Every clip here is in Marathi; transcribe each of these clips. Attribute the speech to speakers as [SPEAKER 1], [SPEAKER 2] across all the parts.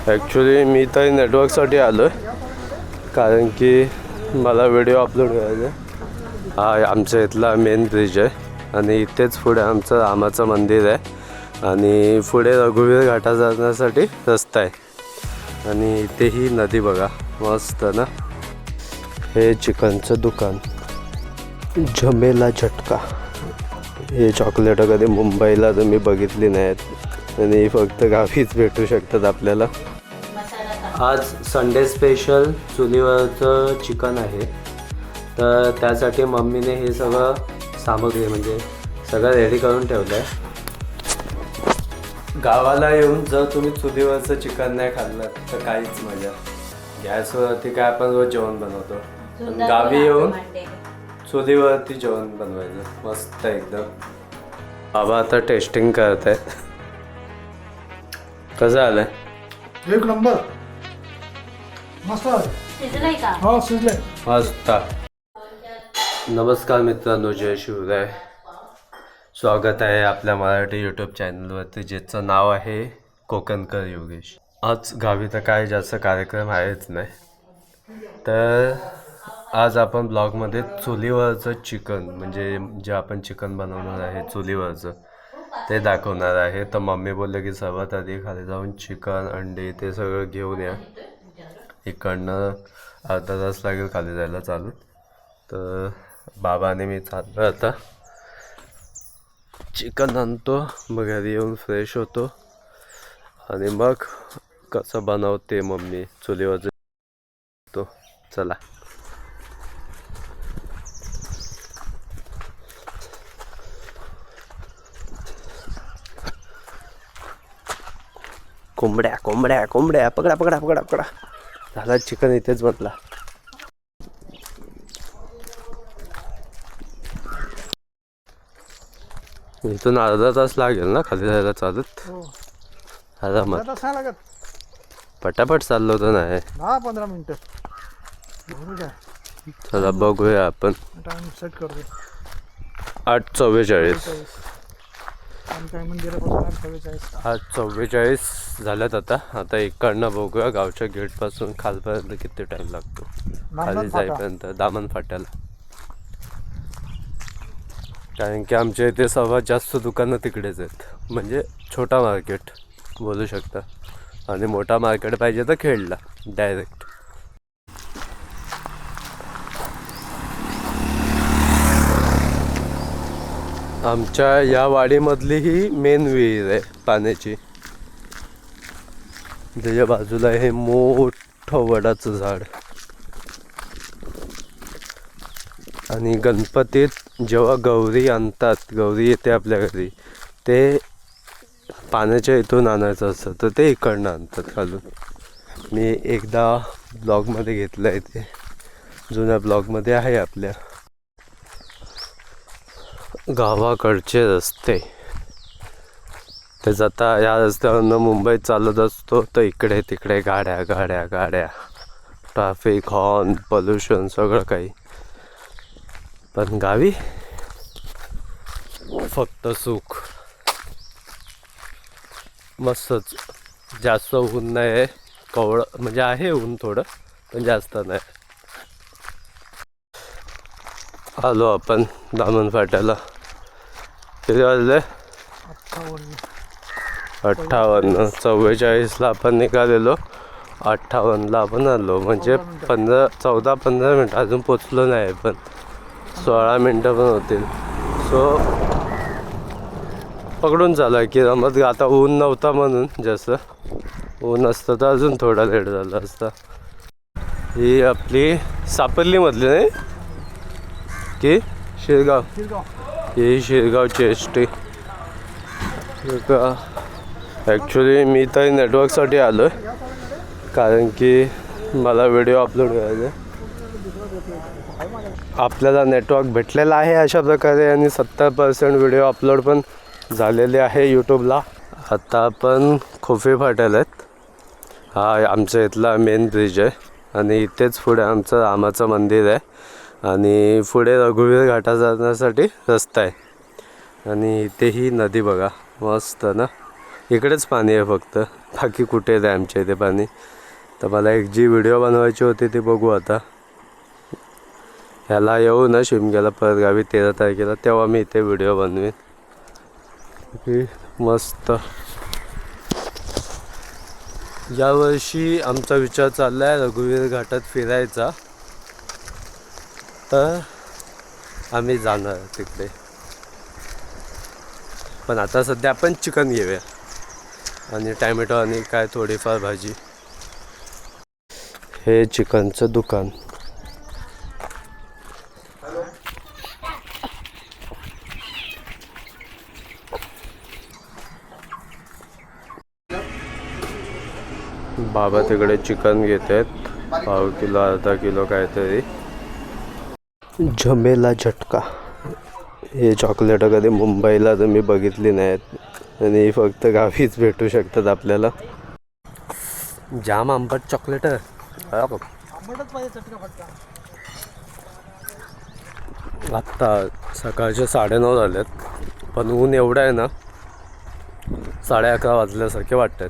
[SPEAKER 1] ॲक्च्युली मी तर नेटवर्कसाठी आलो आहे, कारण की मला व्हिडिओ अपलोड करायचा आहे. हा आमच्या इथला मेन ब्रिज आहे आणि इथेच पुढे आमचं रामाचं मंदिर आहे आणि पुढे रघुवीर घाटा जाण्यासाठी रस्ता आहे आणि इथेही नदी बघा मस्त ना. हे चिकनचं दुकान झमेला झटका. हे चॉकलेट कधी मुंबईला तुम्ही बघितली नाहीत आणि फक्त गावीच भेटू शकतात आपल्याला. आज संडे स्पेशल चुलीवरचं चिकन आहे, तर त्यासाठी मम्मीने हे सगळं सामग्री म्हणजे सगळं रेडी करून ठेवलं आहे. गावाला येऊन जर तुम्ही चुलीवरचं चिकन नाही खाल्लं तर काहीच मजा. गॅसवरती काय आपण रोज जेवण बनवतो, पण गावी येऊन चुलीवरती जेवण बनवायचं मस्त एकदम. बाबा आता टेस्टिंग करत आहेत. कसं आलंय?
[SPEAKER 2] एक नंबर मस्त आहे.
[SPEAKER 3] शिजलंय का?
[SPEAKER 2] हो शिजलंय
[SPEAKER 1] मस्त. नमस्कार मित्रांनो, जय शिवराय. स्वागत आहे आपल्या मराठी यूट्यूब चॅनलवरती, ज्याचं नाव आहे कोकणकर योगेश. आज गावी तर काय जास्त कार्यक्रम आहेच नाही, तर आज आपण ब्लॉगमध्ये चुलीवरचं चिकन म्हणजे जे आपण चिकन बनवणार आहे चुलीवरचं ते दाखवणार आहे. तर मम्मी बोलले की सर्वात आधी खाली जाऊन चिकन अंडे ते सगळं घेऊन या. इकडनं अर्धा तास लागेल खाली जायला चालू. तर बाबाने मी चाललो आता चिकन आणतो, मग घरी येऊन फ्रेश होतो आणि मग कसं बनवते मम्मी चुलीवरचं तो. चला. कोंबड्या कोंबड्या कोंबड्या पकडा पकडा पकडा पकडा. झाला चिकन इथेच बनला. इथून अर्धा तास लागेल ना खाली जायला चालत. आरामात
[SPEAKER 2] आता लागत
[SPEAKER 1] पटापट चाललो होतं नाही.
[SPEAKER 2] 10-15 मिनिटं.
[SPEAKER 1] चला बघूया आपण.
[SPEAKER 2] टाइम सेट करतो
[SPEAKER 1] 8:44.
[SPEAKER 2] आणि काय मंदिरापासून 8:44.
[SPEAKER 1] 8:44 झाल्यात आता इकडनं बघूया गावच्या गेटपासून खालपर्यंत किती टाईम लागतो खाली जाईपर्यंत दामन फाट्याला. कारण की आमच्या इथे सर्वात जास्त दुकानं तिकडेच आहेत, म्हणजे छोटा मार्केट बोलू शकता. आणि मोठा मार्केट पाहिजे तर खेडला डायरेक्ट. आमच्या या वाडीमधली ही मेन विहीर आहे पाण्याची. त्याच्या बाजूला हे मोठं वडाचं झाड. आणि गणपतीत जेव्हा गौरी आणतात, गौरी येते आपल्या घरी, ते पाण्याच्या इथून आणायचं असतं, तर ते इकडनं आणतात खालून. मी एकदा ब्लॉगमध्ये घेतलं आहे, ते जुन्या ब्लॉगमध्ये आहे आपल्या. गावाकडचे रस्ते. ते जाता या रस्त्यावरनं मुंबईत चालत असतो, तर इकडे तिकडे गाड्या गाड्या गाड्या, ट्रॅफिक, हॉर्न, पोल्युशन सगळं काही. पण गावी फक्त सुख. मस्तच. जास्त ऊन नाही आहे, कवळं म्हणजे आहे ऊन थोडं, पण जास्त नाही. आलो आपण दामन फाट्याला. किती वाजले? 58. 44ला आपण निघालेलो, 58ला आपण आलो. म्हणजे 14-15 मिनटं अजून पोचलो नाही, पण 16 मिनटं पण होतील. सो पकडून चालू आहे की रमत. आता ऊन नव्हता म्हणून, जास्त ऊन असतं तर अजून थोडा लेट झाला असता. ही आपली सापल्लीमधली नाही की शिरगाव. ही शिरगावची एस.टी. ॲक्च्युली मी तर नेटवर्कसाठी आलो आहे, कारण की मला व्हिडिओ अपलोड करायचा आहे. आपल्याला नेटवर्क भेटलेला आहे अशा प्रकारे आणि 70% व्हिडिओ अपलोड पण झालेले आहे यूट्यूबला. आता आपण खोफे फाट्याला आहेत. हा आमच्या इथला मेन ब्रिज आहे आणि इथेच पुढे आमचं रामाचं मंदिर आहे आणि पुढे रघुवीर घाटा जाण्यासाठी रस्ता आहे. आणि इथेही नदी बघा मस्त ना. इकडेच पाणी आहे फक्त, बाकी कुठे आहे आमच्या इथे पाणी. तर मला एक जी व्हिडिओ बनवायची होती ती बघू आता. ह्याला येऊ ना शिमग्याला परत गावी 13 तारखेला, तेव्हा मी इथे व्हिडिओ बनवेन. मस्त. यावर्षी आमचा विचार चालला आहे रघुवीर घाटात फिरायचा, तर आम्ही जाणार तिकडे. पण आता सध्या आपण चिकन घेऊया आणि टॅमॅटो आणि काय थोडीफार भाजी. हे चिकनचं दुकान. बाबा तिकडे चिकन घेत आहेत, पाव किलो अर्धा किलो काहीतरी. झमेला झटका. हे चॉकलेट कधी मुंबईला तर मी बघितली नाहीत आणि फक्त गावीच भेटू शकतात आपल्याला. जाम आंबट चॉकलेट आहे.
[SPEAKER 2] आंबटच पाहिजे चटका फटका.
[SPEAKER 1] आत्ता सकाळचे 9:30 झालेत, पण ऊन एवढं आहे ना 11:30 वाजल्यासारखे वाटतात.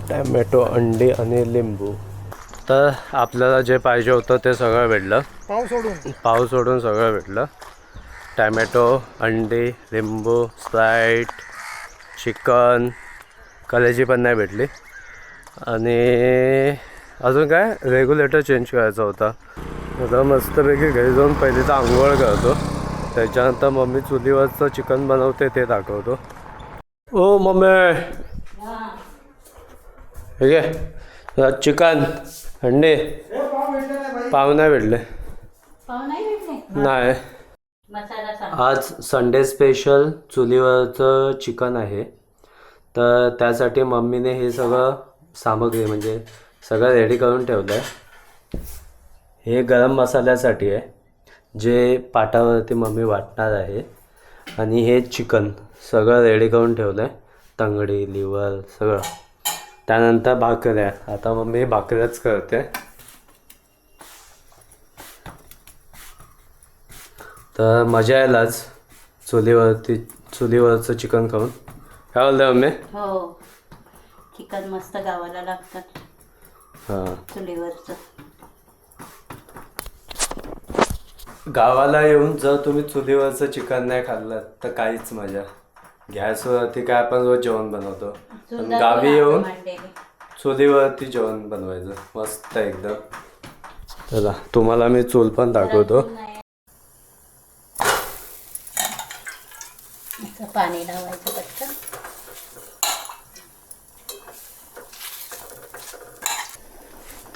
[SPEAKER 1] टॅमॅटो, अंडी आणि लिंबू. तर आपल्याला जे पाहिजे होतं ते सगळं भेटलं. पाव सोडून सगळं भेटलं. टॅमॅटो, अंडी, लिंबू, स्प्राईट, चिकन, कलेजी पण नाही भेटली. आणि अजून काय रेग्युलेटर चेंज करायचा होता. आता मस्तपैकी घरी जाऊन पहिले तर आंघोळ करतो, त्याच्यानंतर मम्मी चुलीवरचं चिकन बनवते ते दाखवतो. ओ मम्मी, ठीक आहे. चिकन, अंडे, पाव नाही भेटले. नाही. आज संडे स्पेशल चुलीवरचं चिकन आहे, तर त्यासाठी मम्मीने हे सगळं सामग्री म्हणजे सगळं रेडी करून ठेवलं आहे. हे गरम मसाल्यासाठी आहे, जे पाटावरती मम्मी वाटणार आहे. आणि हे चिकन सगळं रेडी करून ठेवलं आहे, तंगडी, लिव्हर सगळं. त्यानंतर भाकऱ्या. आता मम्मी भाकऱ्याच करते. तर मजा यायलाच चुलीवरचं चिकन खाऊन. काय बोलते मम्मी?
[SPEAKER 3] हो, चिकन मस्त गावाला लागतात.
[SPEAKER 1] हां,
[SPEAKER 3] चुलीवरचं.
[SPEAKER 1] गावाला येऊन जर तुम्ही चुलीवरचं चिकन नाही खाल्लं तर काहीच मजा. गॅसवरती काय आपण रोज जेवण बनवतो, पण गावी येऊन चुलीवरती जेवण बनवायचं मस्त एकदम. चला तुम्हाला मी चूल पण दाखवतो.
[SPEAKER 3] पाणी लावायचं पटकन.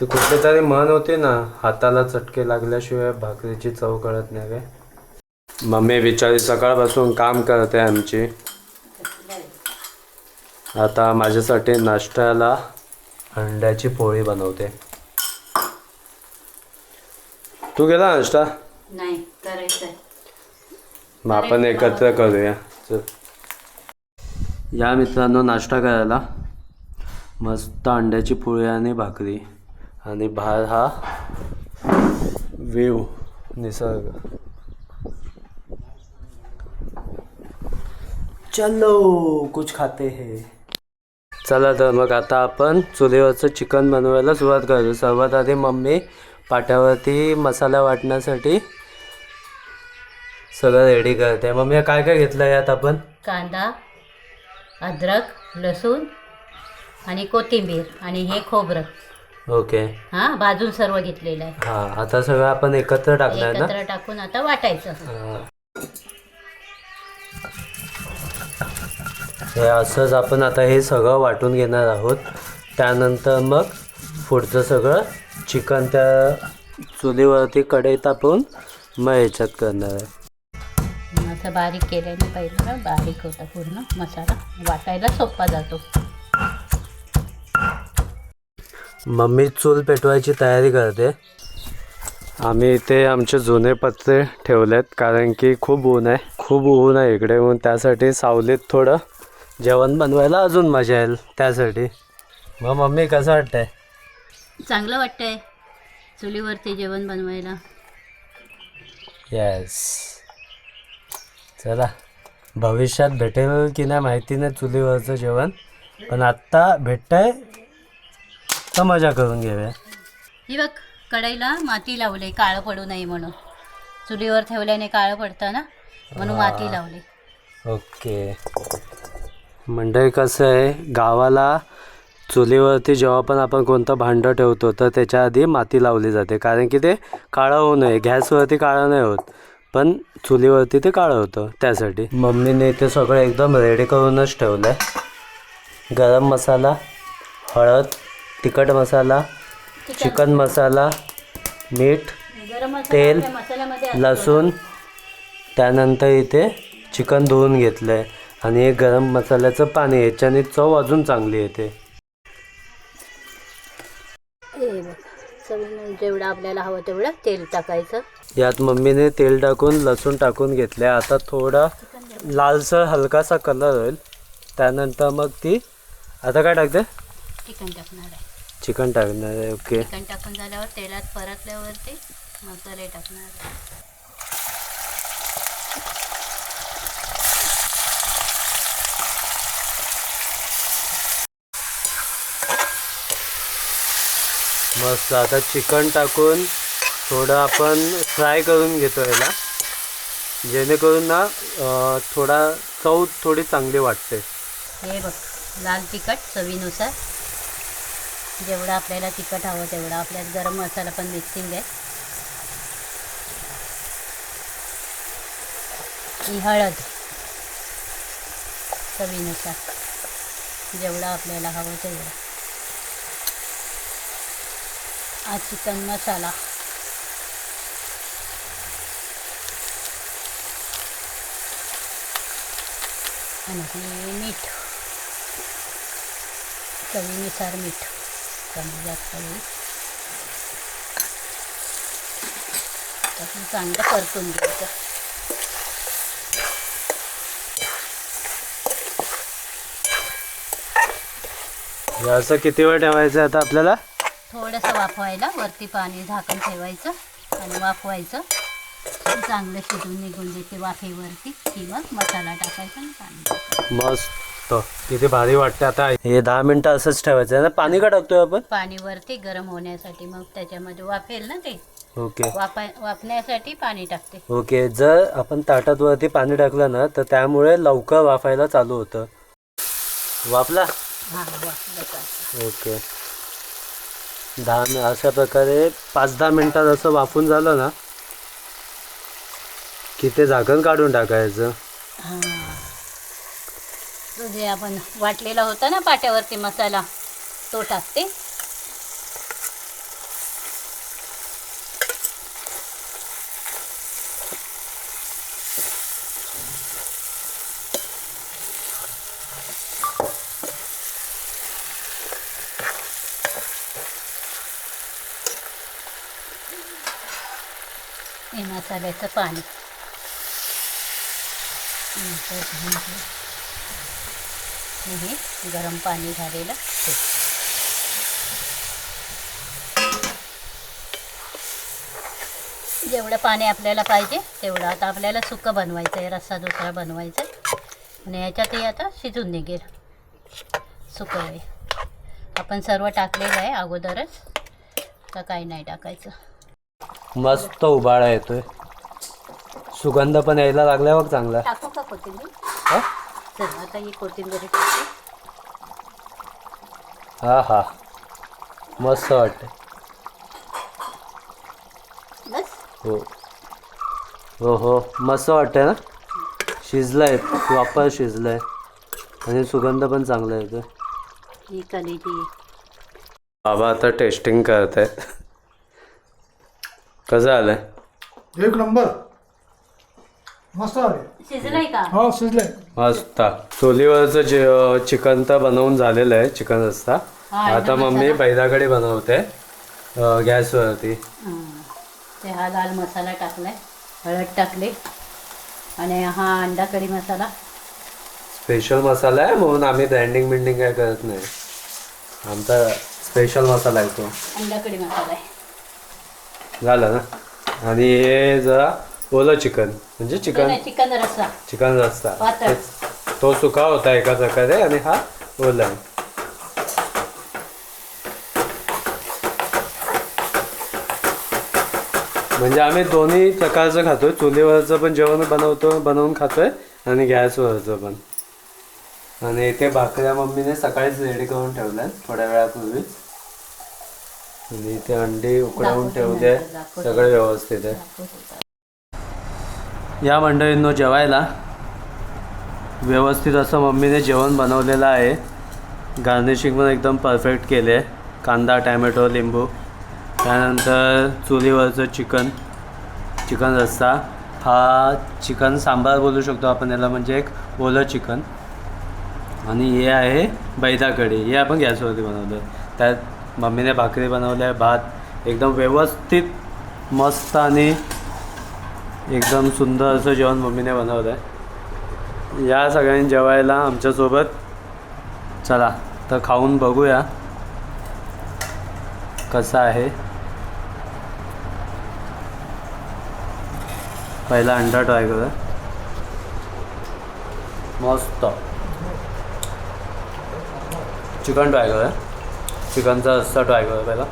[SPEAKER 1] ते कुठे तरी म्हण होते ना, हाताला चटके लागल्याशिवाय भाकरीची चव कळत नाही काय. मम्मी बिचारी सकाळपासून काम करते आमची. आता माझ्यासाठी नाश्त्याला अंड्याची पोळी बनवते. तू गेला नाश्ता?
[SPEAKER 3] नाही करायचंय.
[SPEAKER 1] मग आपण एकत्र करूया. या मित्रांनो, नाश्ता करायला मस्त अंड्याची पोळी आणि भाकरी, आणि बाहेर हा व्ह्यू, निसर्ग. चलो कुछ खाते हैं. चला तर मग आता आपण चुलीवरचं चिकन बनवायला सुरुवात करू. सर्वात आधी मम्मी पाट्यावरती मसाला वाटण्यासाठी सगळं रेडी करते. मम्मी काय काय घेतलं यात आपण?
[SPEAKER 3] कांदा, अद्रक, लसूण आणि कोथिंबीर आणि हे खोबरं.
[SPEAKER 1] ओके.
[SPEAKER 3] हां, भाजून सर्व घेतलेलं आहे.
[SPEAKER 1] हां, आता सगळं आपण एकत्र टाकणार ना?
[SPEAKER 3] एकत्र टाकून आता वाटायचं.
[SPEAKER 1] हे असंच आपण आता हे सगळं वाटून घेणार आहोत. त्यानंतर मग पुढचं सगळं चिकन त्या चुलीवरती कढई तापवून मग ह्याच्यात करणार आहे.
[SPEAKER 3] असं बारीक केल्याने पहिलं बारीक होतं पूर्ण मसाला, वाटायला सोपा जातो.
[SPEAKER 1] मम्मी चूल पेटवायची तयारी करते. आम्ही इथे आमचे जुने पत्रे ठेवलेत, कारण की खूप ऊन आहे इकडे. म्हणून त्यासाठी सावलीत थोडं जेवण बनवायला अजून मजा येईल त्यासाठी. मग मम्मी कसं वाटतंय?
[SPEAKER 3] चांगलं वाटतंय चुलीवरती जेवण बनवायला.
[SPEAKER 1] येस. चला भविष्यात भेटेल की नाही माहिती नाही चुलीवरचं जेवण, पण आत्ता भेटतंय तर मजा करून घेऊया.
[SPEAKER 3] ही बघ कढईला माती लावले काळं पडू नये म्हणून. चुलीवर ठेवल्याने काळं पडतं ना, म्हणून माती लावली.
[SPEAKER 1] ओके. मंडळी कसं आहे, गावाला चुलीवरती जेव्हा पण आपण कोणतं भांडं ठेवतो तर त्याच्या आधी माती लावली जाते, कारण की ते काळं होऊ नये. गॅसवरती काळं नाही होत, पण चुलीवरती ते काळं होतं, त्यासाठी. मम्मीने ते सगळं एकदम रेडी करूनच ठेवलं आहे. गरम मसाला, हळद, तिखट मसाला, चिकन मसाला, मीठ,
[SPEAKER 3] गरम मसाला
[SPEAKER 1] तेल,
[SPEAKER 3] आपल्या मसाल्यामध्ये असतो.
[SPEAKER 1] लसूण, त्यानंतर इथे चिकन धुवून घेतलं आहे आणि हे गरम मसाल्याचं पाणी, याच्याने चव अजून चांगली येते.
[SPEAKER 3] हे बघ चवीने जेवढं आपल्याला हवं तेवढं तेल टाकायचं.
[SPEAKER 1] यात मम्मीने तेल टाकून लसूण टाकून घेतले. आता थोडा लालसर हलकासा कलर होईल, त्यानंतर मग ती आता काय टाकते?
[SPEAKER 3] चिकन टाकणार आहे.
[SPEAKER 1] चिकन टाकणार आहे. ओके.
[SPEAKER 3] चिकन टाकून झाल्यावर तेलात परतल्यावरती मसाले टाकणार आहे.
[SPEAKER 1] मस्त. आता चिकन टाकून थोडं आपण फ्राय करून घेतो याला, जेणेकरून ना थोडा चव थोडी चांगली वाटते.
[SPEAKER 3] हे बघ लाल तिखट चवीनुसार, जेवढं आपल्याला तिखट हवं तेवढं. आपल्यात गरम मसाला पण मिक्सिंग आहे. ही हळद चवीनुसार, जेवढं आपल्याला हवं तेवढं. हा चिकन मसाला, आणि हे मीठ चवीनुसार. मीठ कमी जास्त होईल. त्यातून चांगलं परतून घ्यायचं.
[SPEAKER 1] असं किती वेळ ठेवायचं आता आपल्याला?
[SPEAKER 3] थोडंसं वाफवायला, वरती पाणी झाकण ठेवायचं आणि वाफवायचं. चांगलं शिजून निघून देते वाफेवरती, किंवा मसाला टाकायचा आणि पाणी टाकायचं.
[SPEAKER 1] मस्त, किती भारी वाटते. आता हे 10 मिनिटं असंच ठेवायचं आहे ना. पाणी का टाकतोय आपण?
[SPEAKER 3] पाणी वरती गरम होण्यासाठी, मग त्याच्यामध्ये वाफेल ना ते.
[SPEAKER 1] ओके.
[SPEAKER 3] वाफण्यासाठी पाणी टाकते.
[SPEAKER 1] ओके. जर आपण ताटात वरती पाणी टाकलं ना तर त्यामुळे लवकर वाफायला चालू होतं. वाफला?
[SPEAKER 3] हां वाफलं का.
[SPEAKER 1] ओके. अशा प्रकारे 5-10 मिनिटात असं वाफून झालं ना की ते झाकण काढून टाकायचं.
[SPEAKER 3] हां, तो जे आपण वाटलेला होता ना पाट्यावरती मसाला, तो टाकते. हे मसाल्याचं पाणी हे गरम पाणी झालेलं ते. जेवढं पाणी आपल्याला पाहिजे तेवढं. आता आपल्याला सुकं बनवायचं आहे, रस्सा दुसरा बनवायचा आहे, आणि याच्यातही आता शिजून निघेल सुकं आहे. आपण सर्व टाकलेलं आहे अगोदरच, तर काही नाही टाकायचं.
[SPEAKER 1] मस्त उबाळा येतोय, सुगंध पण यायला लागलाय बघ चांगला.
[SPEAKER 3] टाकू का कोथिंबीर? चल आता ही कोथिंबीर टाकते.
[SPEAKER 1] हा हा, मस्त वाटतं.
[SPEAKER 3] बस.
[SPEAKER 1] हो हो हो, मस्त वाटतंय ना. शिजलाय, प्रॉपर शिजलाय, आणि सुगंध पण चांगला येतो.
[SPEAKER 3] ही कलेची.
[SPEAKER 1] बाबा आता टेस्टिंग करत आहेत. कसं आलंय?
[SPEAKER 2] एक नंबर, मस्त आले.
[SPEAKER 3] शिजलंय का?
[SPEAKER 2] हो शिजले.
[SPEAKER 1] मस्त. चुलीवरचं जे चिकन तर बनवून झालेलं आहे, चिकन रस्सा. आता मम्मी बैलाकडे बनवते गॅसवरती.
[SPEAKER 3] ते हा लाल मसाला टाकलाय, हळद टाकले, आणि हा अंडा कढी मसाला.
[SPEAKER 1] स्पेशल मसाला आहे म्हणून आम्ही ग्राइंडिंग बिंडिंग काय करत नाही. आमचा स्पेशल मसाला आहे तो.
[SPEAKER 3] अंडा कढी मसाला आहे.
[SPEAKER 1] झालं ना. आणि हे जरा ओलं चिकन म्हणजे चिकन
[SPEAKER 3] चिकन रस्सा
[SPEAKER 1] चिकन रस्सा
[SPEAKER 3] पातळ.
[SPEAKER 1] तो सुका होता एका प्रकारे आणि हा ओला आहे. म्हणजे आम्ही दोन्ही प्रकारचं खातोय. चुलीवरचं पण जेवण बनवून खातोय आणि गॅसवरचं पण. आणि इथे भाकऱ्या मम्मीने सकाळीच रेडी करून ठेवल्या थोड्या वेळापूर्वी. आणि इथे अंडी उकळवून ठेवले. सगळं व्यवस्थित आहे. या मंडळींनो जेवायला व्यवस्थित असं मम्मीने जेवण बनवलेलं आहे. गार्निशिंग पण एकदम परफेक्ट केले आहे. कांदा टॅमॅटो लिंबू. त्यानंतर चुलीवरचं चिकन रस्सा. हा चिकन सांबार बोलू शकतो आपण याला, म्हणजे एक ओलं चिकन. आणि हे आहे बैदा कढी. हे आपण गॅसवरती बनवलं आहे. त्यात मम्मीने भाकरी बनवल्या आहे, भात. एकदम व्यवस्थित मस्त आणि एकदम सुंदर असं जेवण मम्मीने बनवलं आहे. या सगळ्यांनी जेवायला आमच्यासोबत. चला तर खाऊन बघूया कसं आहे. पहिला अंडा ट्राय करूया. मस्त. चिकन ट्राय करूया. चिकनचा रस्सा ट्राय करूया पहिला.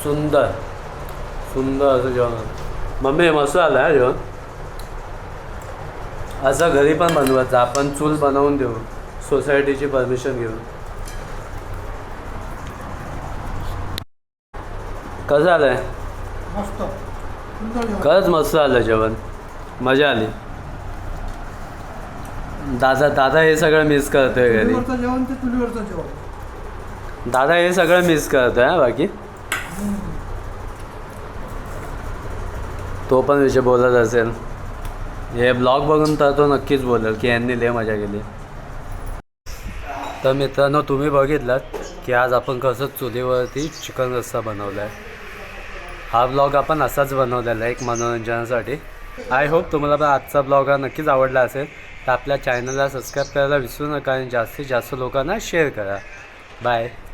[SPEAKER 1] सुंदर असं जेवण. मम्मी मस्त आलं आहे जेवण. असं घरी पण बनवायचं आपण. चूल बनवून देऊ सोसायटीची परमिशन घेऊन. कसं आलं आहे?
[SPEAKER 2] मस्त सुंदर जेवण.
[SPEAKER 1] खरंच मस्त आलं जेवण. मजा आली. दादा हे सगळं मिस करतोय घरी.
[SPEAKER 2] चुलीवरचं जेवण ते चुलीवरचं जेवण.
[SPEAKER 1] दादा हे सगळं मिस करतोय हा. बाकी तो पण विषय बोलत असेल. हे ब्लॉग बघून तर तो नक्कीच बोलेल की यांनी लय मजा केली. तर मित्रांनो तुम्ही बघितलात की आज आपण कसं चुलीवरती चिकन रस्सा बनवला आहे. हा ब्लॉग आपण असाच बनवलेला आहे एक मनोरंजनासाठी. आय होप तुम्हाला पण आजचा ब्लॉग हा नक्कीच आवडला असेल. तर आपल्या चॅनलला सबस्क्राईब करायला विसरू नका आणि जास्तीत जास्त लोकांना शेअर करा. बाय.